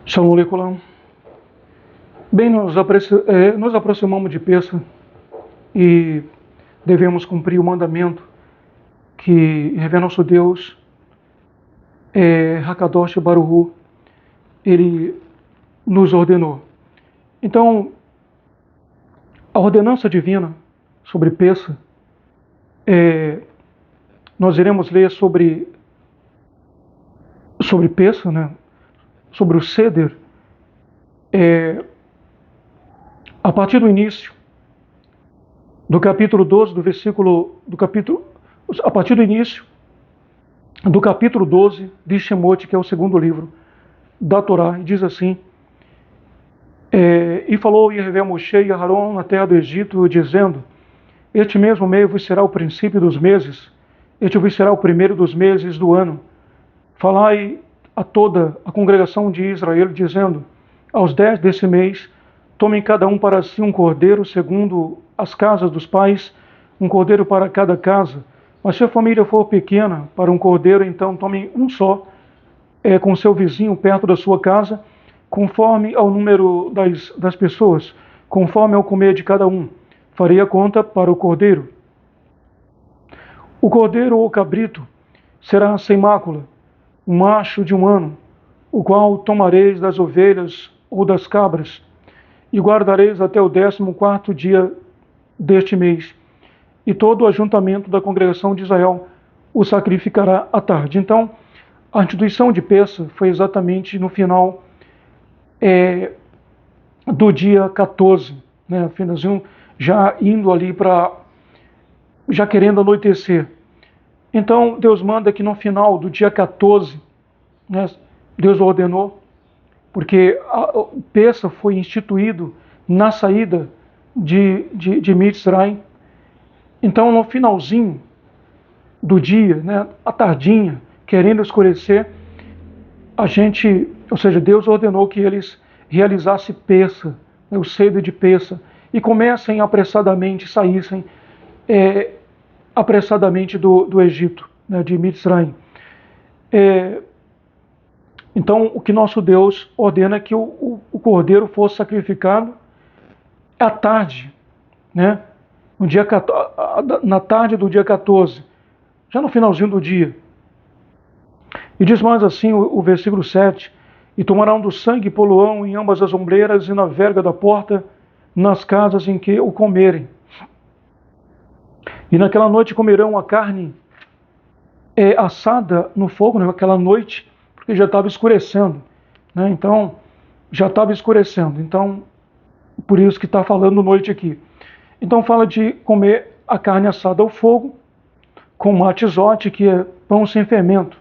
Shalom Aleichem. Bem, nos aproximamos de Pêssah e devemos cumprir o mandamento que revela nosso Deus, Hakadosh Baruch Hu, ele nos ordenou. Então, a ordenança divina sobre Pêssah, nós iremos ler sobre Pêssah, né? Sobre o Seder, a partir do início do capítulo 12, a partir do início do capítulo 12 de Shemot, que é o segundo livro da Torá, e diz assim: e falou Yehová Moshe e Aharon na terra do Egito, dizendo: este mesmo mês vos será o princípio dos meses, este vos será o primeiro dos meses do ano. Falai a toda a congregação de Israel, dizendo: aos 10 desse mês, tomem cada um para si um cordeiro, segundo as casas dos pais, um cordeiro para cada casa. Mas se a família for pequena, para um cordeiro, então tomem um só, com seu vizinho perto da sua casa, conforme ao número das pessoas, conforme ao comer de cada um. Farei a conta para o cordeiro. O cordeiro ou cabrito será sem mácula, um macho de 1 ano, o qual tomareis das ovelhas ou das cabras, e guardareis até o 14º dia deste mês, e todo o ajuntamento da congregação de Israel o sacrificará à tarde. Então, a instituição de Pêssah foi exatamente no final do dia 14, né, finalzinho, já indo ali já querendo anoitecer. Então, Deus manda que no final do dia 14, né, Deus ordenou, porque o Pêssah foi instituído na saída de Mitzrayim. Então, no finalzinho do dia, né, à tardinha, querendo escurecer, Deus ordenou que eles realizassem Pêssah, né, o Seder de Pêssah, e comecem apressadamente, saíssem apressadamente do Egito, né, de Mitzrayim. Então, o que nosso Deus ordena é que o cordeiro fosse sacrificado à tarde, né? Na tarde do dia 14, já no finalzinho do dia. E diz mais assim o versículo 7: e tomarão do sangue e poluão em ambas as ombreiras e na verga da porta, nas casas em que o comerem. E naquela noite comerão a carne assada no fogo, naquela noite, porque já estava escurecendo, né? Então, já estava escurecendo. Então, por isso que está falando noite aqui. Então, fala de comer a carne assada ao fogo, com matizote, que é pão sem fermento,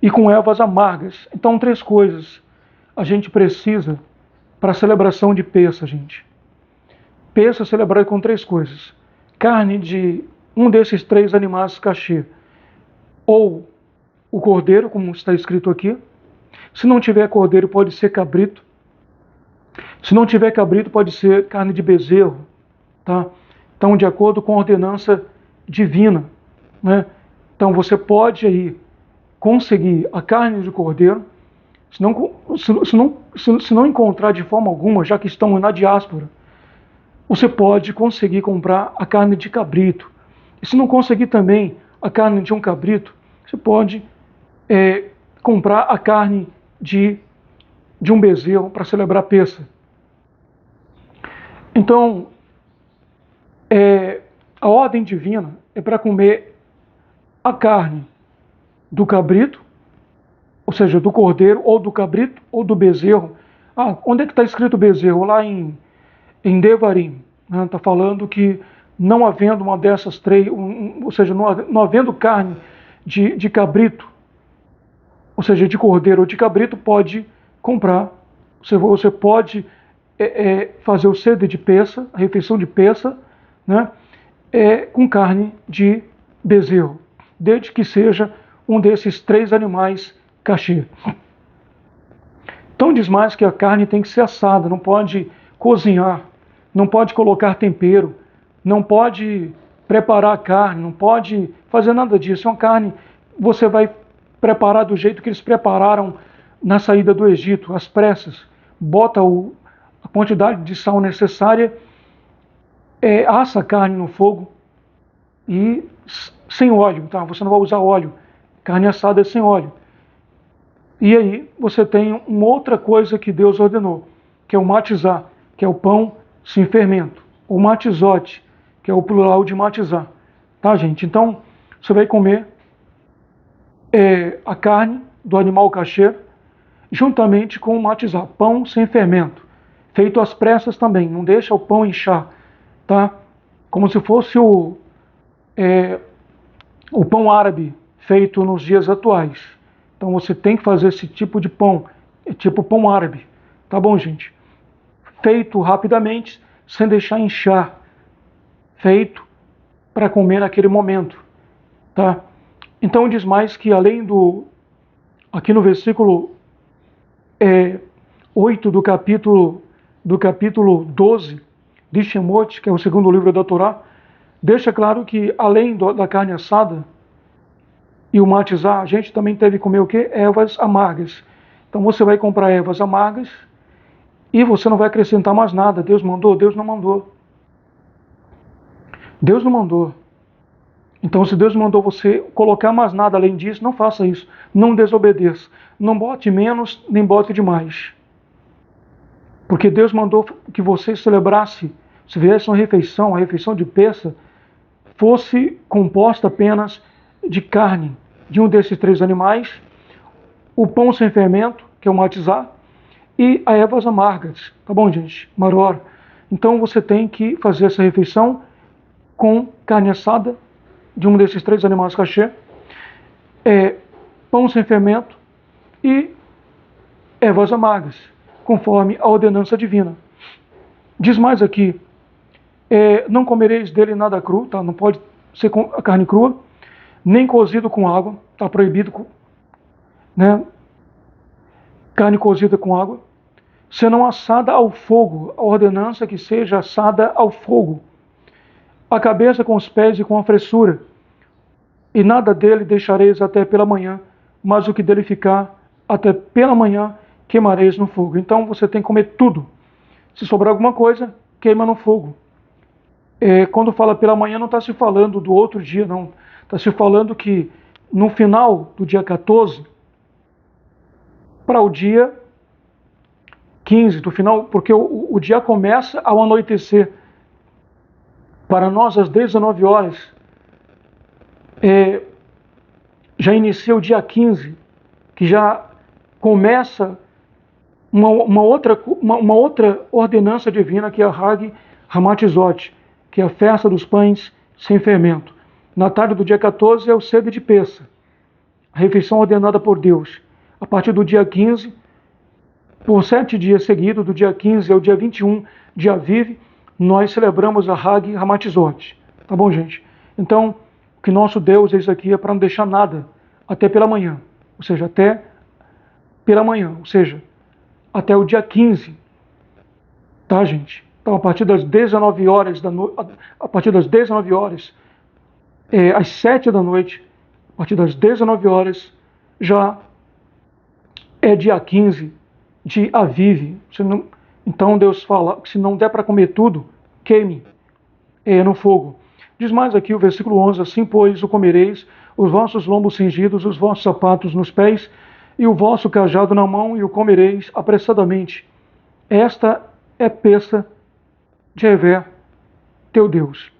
e com ervas amargas. Então, 3 coisas a gente precisa para a celebração de Pêssah, gente. Pêssah é celebrado com 3 coisas: carne de um desses 3 animais cachê, ou o cordeiro, como está escrito aqui. Se não tiver cordeiro, pode ser cabrito. Se não tiver cabrito, pode ser carne de bezerro, tá? Então, de acordo com a ordenança divina, né? Então, você pode aí conseguir a carne de cordeiro. Se não encontrar de forma alguma, já que estão na diáspora, você pode conseguir comprar a carne de cabrito. E se não conseguir também a carne de um cabrito, você pode comprar a carne de um bezerro para celebrar Pêssah. Então, a ordem divina é para comer a carne do cabrito, ou seja, do cordeiro, ou do cabrito, ou do bezerro. Onde é que está escrito bezerro? Lá em Devarim, né? Está falando que não havendo uma dessas 3, ou seja, não havendo carne de cabrito, ou seja, de cordeiro ou de cabrito, pode comprar. Você pode fazer o Seder de Pêssah, a refeição de Pêssah, né, com carne de bezerro, desde que seja um desses 3 animais cachê. Então diz mais que a carne tem que ser assada, não pode cozinhar, não pode colocar tempero, não pode preparar a carne, não pode fazer nada disso. É uma carne, você vai preparar do jeito que eles prepararam na saída do Egito, às pressas, bota a quantidade de sal necessária, assa a carne no fogo e sem óleo, tá? Você não vai usar óleo, carne assada é sem óleo. E aí você tem uma outra coisa que Deus ordenou, que é o matizar, que é o pão sem fermento, o matizote, que é o plural de matizar, tá, gente? Então você vai comer a carne do animal kasher juntamente com o matizar, pão sem fermento, feito às pressas também, não deixa o pão inchar, tá? Como se fosse o pão árabe feito nos dias atuais. Então você tem que fazer esse tipo de pão, tipo pão árabe, tá bom, gente? Feito rapidamente, sem deixar inchar, feito para comer naquele momento, tá? Então diz mais que além aqui no versículo 8 do capítulo 12 de Shemot, que é o segundo livro da Torá, deixa claro que além da carne assada e o matizar, a gente também teve que comer o quê? Ervas amargas. Então você vai comprar ervas amargas e você não vai acrescentar mais nada. Deus mandou? Deus não mandou. Deus não mandou. Então se Deus mandou você colocar mais nada além disso, não faça isso. Não desobedeça. Não bote menos, nem bote demais. Porque Deus mandou que você celebrasse, se viesse uma refeição, a refeição de Pessa, fosse composta apenas de carne de um desses três animais, o pão sem fermento, que é o matizar, e as ervas amargas, tá bom, gente? Maror. Então você tem que fazer essa refeição com carne assada de um desses três animais kasher, pão sem fermento e ervas amargas, conforme a ordenança divina. Diz mais aqui, não comereis dele nada cru, tá? Não pode ser a carne crua, nem cozido com água, está proibido, né? Carne cozida com água, senão assada ao fogo, a ordenança que seja assada ao fogo, a cabeça com os pés e com a fressura, e nada dele deixareis até pela manhã, mas o que dele ficar até pela manhã queimareis no fogo. Então você tem que comer tudo. Se sobrar alguma coisa, queima no fogo. Quando fala pela manhã, não está se falando do outro dia, não. Está se falando que no final do dia 14, para o dia 15, do final, porque o dia começa ao anoitecer. Para nós, às 19 horas, já inicia o dia 15, que já começa uma outra ordenança divina, que é a Hag Hamatizot, que é a festa dos pães sem fermento. Na tarde do dia 14 é o Seder de Pessa, a refeição ordenada por Deus. A partir do dia 15, por 7 dias seguidos, do dia 15 ao dia 21 de Aviv, nós celebramos a Hag Hamatizot. Tá bom, gente? Então, que nosso Deus é isso aqui, é para não deixar nada até pela manhã. Ou seja, até pela manhã. Ou seja, até o dia 15. Tá, gente? Então, a partir das 19 horas, a partir das 19 horas, às 7 da noite, a partir das 19 horas, já é dia 15 de Aviv. Então Deus fala que se não der para comer tudo, queime no fogo. Diz mais aqui o versículo 11, assim pois o comereis, os vossos lombos cingidos, os vossos sapatos nos pés, e o vosso cajado na mão, e o comereis apressadamente. Esta é Pessa de Hever, teu Deus.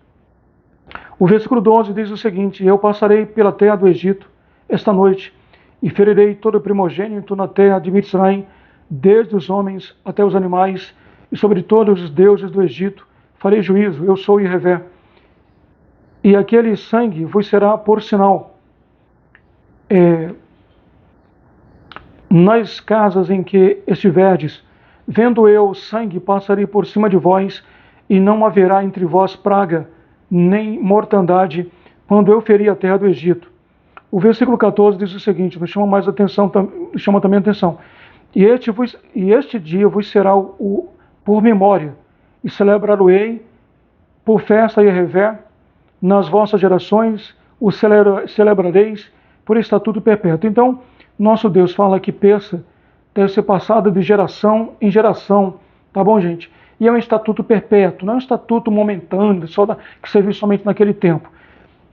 O versículo 12 diz o seguinte, eu passarei pela terra do Egito esta noite, e ferirei todo primogênito na terra de Mitzrayim, desde os homens até os animais, e sobre todos os deuses do Egito farei juízo, eu sou Yehová. E aquele sangue vos será por sinal. Nas casas em que estiverdes, vendo eu o sangue, passarei por cima de vós, e não haverá entre vós praga, nem mortandade, quando eu ferir a terra do Egito. O versículo 14 diz o seguinte, nos chama mais atenção, chama também atenção. E este dia vos será por memória, e celebrar-o-ei por festa a Yehová, nas vossas gerações o celebrareis por estatuto perpétuo. Então, nosso Deus fala que Pessa deve ser passada de geração em geração, tá bom, gente? E é um estatuto perpétuo, não é um estatuto momentâneo, que serve somente naquele tempo.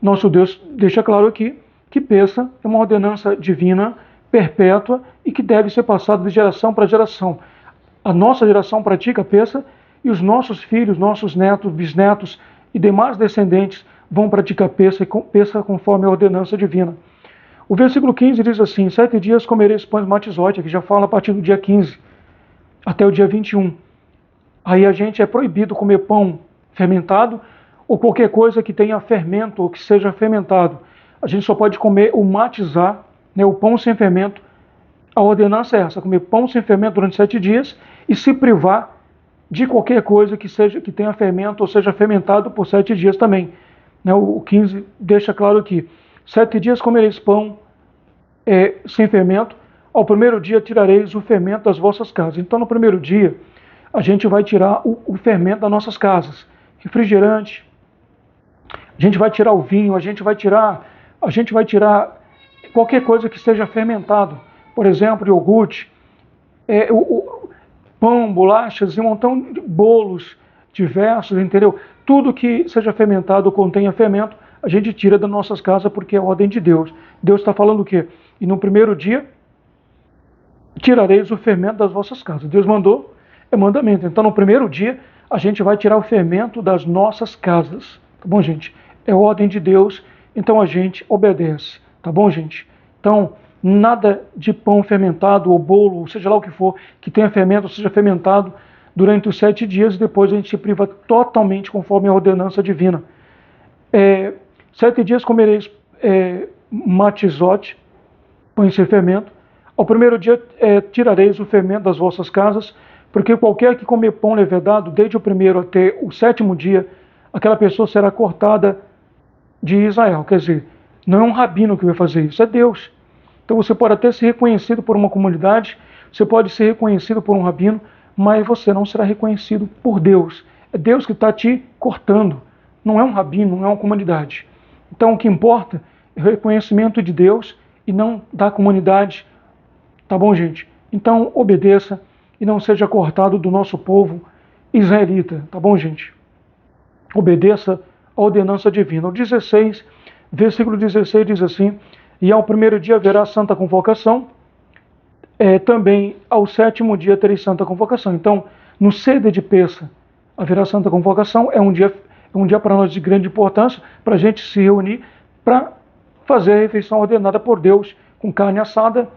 Nosso Deus deixa claro aqui que Pêssah é uma ordenança divina, perpétua, e que deve ser passada de geração para geração. A nossa geração pratica Pêssah, e os nossos filhos, nossos netos, bisnetos e demais descendentes vão praticar Pêssah conforme a ordenança divina. O versículo 15 diz assim: 7 dias comereis pães matizote, que já fala a partir do dia 15 até o dia 21. Aí a gente é proibido comer pão fermentado ou qualquer coisa que tenha fermento ou que seja fermentado. A gente só pode comer o matizar, né, o pão sem fermento. A ordenança é essa: comer pão sem fermento durante 7 dias e se privar de qualquer coisa que tenha fermento ou seja fermentado por 7 dias também. Né, o 15 deixa claro aqui: 7 dias comereis pão sem fermento, ao primeiro dia tirareis o fermento das vossas casas. Então, no primeiro dia, a gente vai tirar o fermento das nossas casas. Refrigerante, a gente vai tirar o vinho, a gente vai tirar qualquer coisa que seja fermentado. Por exemplo, iogurte, pão, bolachas e um montão de bolos diversos, entendeu? Tudo que seja fermentado ou contenha fermento, a gente tira das nossas casas porque é a ordem de Deus. Deus está falando o quê? E no primeiro dia, tirareis o fermento das vossas casas. Deus mandou, é mandamento. Então, no primeiro dia, a gente vai tirar o fermento das nossas casas. Tá bom, gente? É ordem de Deus, então a gente obedece. Tá bom, gente? Então, nada de pão fermentado ou bolo, seja lá o que for, que tenha fermento, seja fermentado durante os 7 dias, e depois a gente se priva totalmente conforme a ordenança divina. 7 dias comereis matizote, pão sem fermento. Ao primeiro dia tirareis o fermento das vossas casas, porque qualquer que comer pão levedado, desde o primeiro até o 7º dia, aquela pessoa será cortada de Israel. Quer dizer, não é um rabino que vai fazer isso, é Deus. Então você pode até ser reconhecido por uma comunidade, você pode ser reconhecido por um rabino, mas você não será reconhecido por Deus. É Deus que está te cortando, não é um rabino, não é uma comunidade. Então o que importa é o reconhecimento de Deus e não da comunidade. Tá bom, gente? Então obedeça e não seja cortado do nosso povo israelita. Tá bom, gente? Obedeça a ordenança divina. O 16, versículo 16 diz assim: e ao primeiro dia haverá santa convocação, também ao 7º dia tereis santa convocação. Então, no Seder de Pêssah haverá santa convocação. É um dia para nós de grande importância, para a gente se reunir para fazer a refeição ordenada por Deus, com carne assada,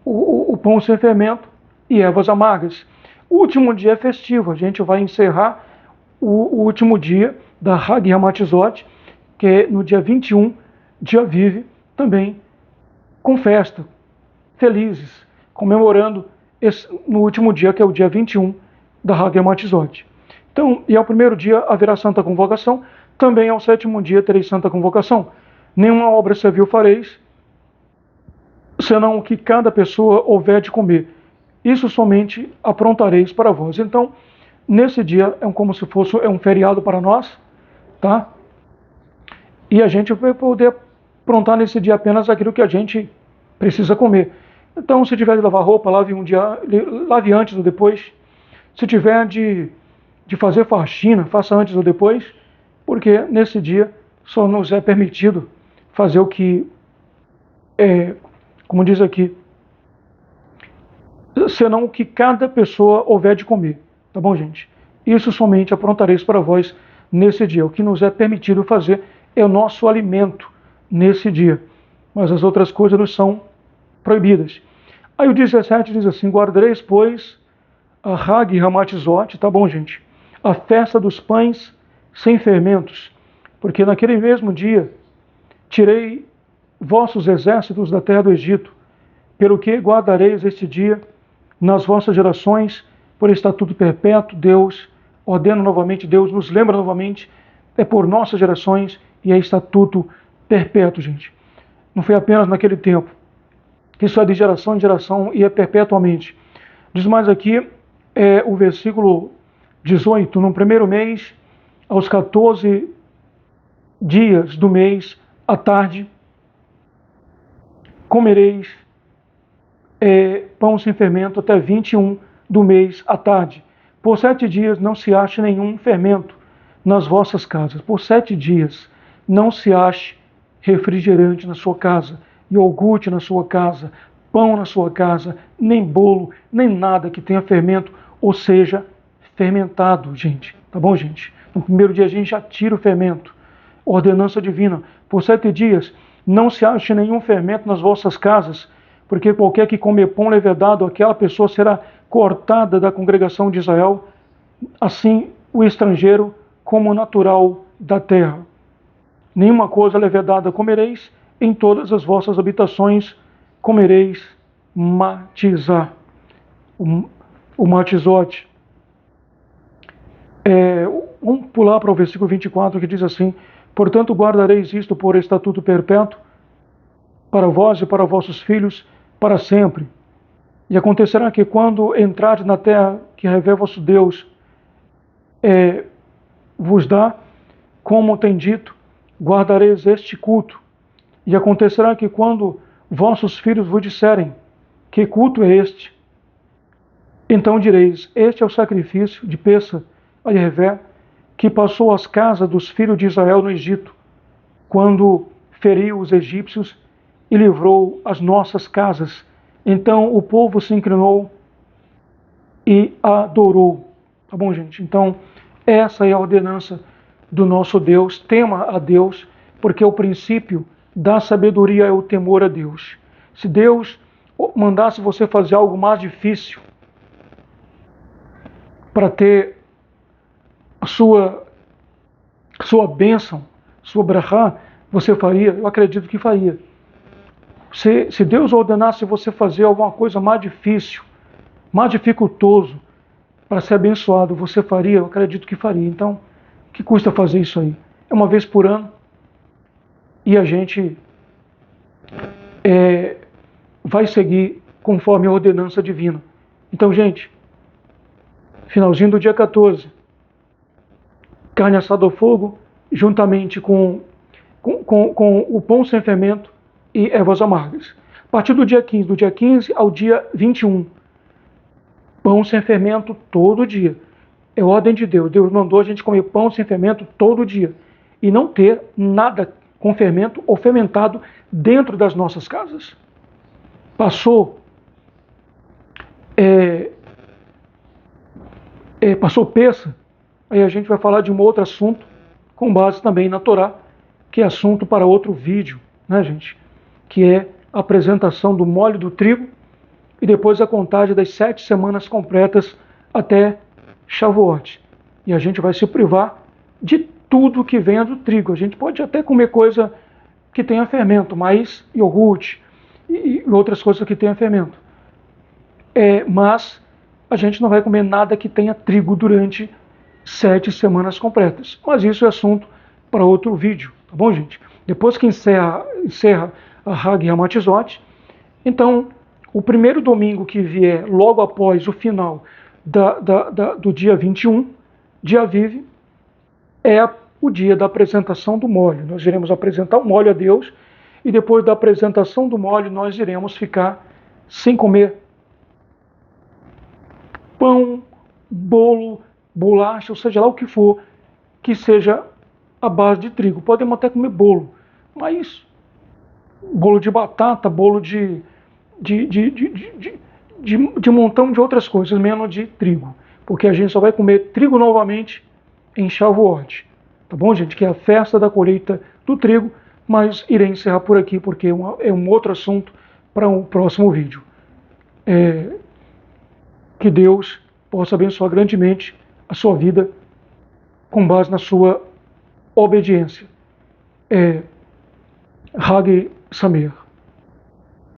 o pão sem fermento e ervas amargas. O último dia é festivo, a gente vai encerrar o último dia da Hag Hamatizot, que é no dia 21 de Aviv, também com festa, felizes, comemorando no último dia, que é o dia 21 da Hag Hamatizot. Então, e ao primeiro dia haverá santa convocação, também ao 7º dia tereis santa convocação. Nenhuma obra servil fareis, senão o que cada pessoa houver de comer. Isso somente aprontareis para vós. Então, nesse dia, como se fosse um feriado para nós, tá? E a gente vai poder aprontar nesse dia apenas aquilo que a gente precisa comer. Então, se tiver de lavar roupa, lave antes ou depois. Se tiver de fazer faxina, faça antes ou depois, porque nesse dia só nos é permitido fazer o que como diz aqui, senão o que cada pessoa houver de comer. Tá bom, gente? Isso somente aprontareis para vós nesse dia. O que nos é permitido fazer é o nosso alimento nesse dia. Mas as outras coisas nos são proibidas. Aí o 17 diz assim: guardareis, pois, a Hag Hamatizot, tá bom, gente? A festa dos pães sem fermentos, porque naquele mesmo dia tirei vossos exércitos da terra do Egito, pelo que guardareis este dia nas vossas gerações, por estatuto perpétuo. Deus ordena novamente, Deus nos lembra novamente, é por nossas gerações e é estatuto perpétuo, gente. Não foi apenas naquele tempo, isso é de geração em geração e é perpetuamente. Diz mais aqui, o versículo 18: no primeiro mês, aos 14 dias do mês, à tarde, comereis pão sem fermento até 21 do mês à tarde. Por 7 dias não se ache nenhum fermento nas vossas casas. Por 7 dias não se ache refrigerante na sua casa, iogurte na sua casa, pão na sua casa, nem bolo, nem nada que tenha fermento, ou seja, fermentado, gente. Tá bom, gente? No primeiro dia a gente já tira o fermento. Ordenança divina. Por 7 dias não se ache nenhum fermento nas vossas casas, porque qualquer que comer pão levedado, aquela pessoa será cortada da congregação de Israel, assim o estrangeiro como o natural da terra. Nenhuma coisa levedada comereis, em todas as vossas habitações comereis matizar. O matizote. Vamos pular para o versículo 24, que diz assim: portanto guardareis isto por estatuto perpétuo, para vós e para vossos filhos, para sempre. E acontecerá que quando entrardes na terra que Yahvé vosso Deus vos dá, como tem dito, guardareis este culto. E acontecerá que quando vossos filhos vos disserem: que culto é este? Então direis: este é o sacrifício de Pessa a Yahvé, que passou às casas dos filhos de Israel no Egito, quando feriu os egípcios e livrou as nossas casas. Então o povo se inclinou e adorou. Tá bom, gente? Então, essa é a ordenança do nosso Deus. Tema a Deus, porque o princípio da sabedoria é o temor a Deus. Se Deus mandasse você fazer algo mais difícil para ter a sua bênção, sua brachá, você faria? Eu acredito que faria. Se Deus ordenasse você fazer alguma coisa mais difícil, mais dificultoso para ser abençoado, você faria? Eu acredito que faria. Então, que custa fazer isso aí? É uma vez por ano e a gente vai seguir conforme a ordenança divina. Então, gente, finalzinho do dia 14, carne assada ao fogo, juntamente com o pão sem fermento e ervas amargas. A partir do dia 15 ao dia 21, pão sem fermento todo dia. É ordem de Deus. Deus mandou a gente comer pão sem fermento todo dia. E não ter nada com fermento ou fermentado dentro das nossas casas. Passou Pessa, aí a gente vai falar de um outro assunto, com base também na Torá, que é assunto para outro vídeo, né, gente? Que é a apresentação do molho do trigo e depois a contagem das 7 semanas completas até Shavuot. E a gente vai se privar de tudo que venha do trigo. A gente pode até comer coisa que tenha fermento, mais iogurte e outras coisas que tenha fermento. Mas a gente não vai comer nada que tenha trigo durante 7 semanas completas. Mas isso é assunto para outro vídeo, tá bom, gente? Depois que encerra a Hag Hamatizot, então o primeiro domingo que vier logo após o final do dia 21 de Aviv é o dia da apresentação do molho. Nós iremos apresentar o molho a Deus e depois da apresentação do molho nós iremos ficar sem comer pão, bolo, bolacha, ou seja lá o que for que seja a base de trigo. Podemos até comer bolo, mas bolo de batata, bolo de um montão de outras coisas, menos de trigo, porque a gente só vai comer trigo novamente em Shavuot. Tá bom, gente? Que é a festa da colheita do trigo, mas irei encerrar por aqui, porque é um outro assunto para um próximo vídeo. Que Deus possa abençoar grandemente a sua vida com base na sua obediência. Hag Sameach.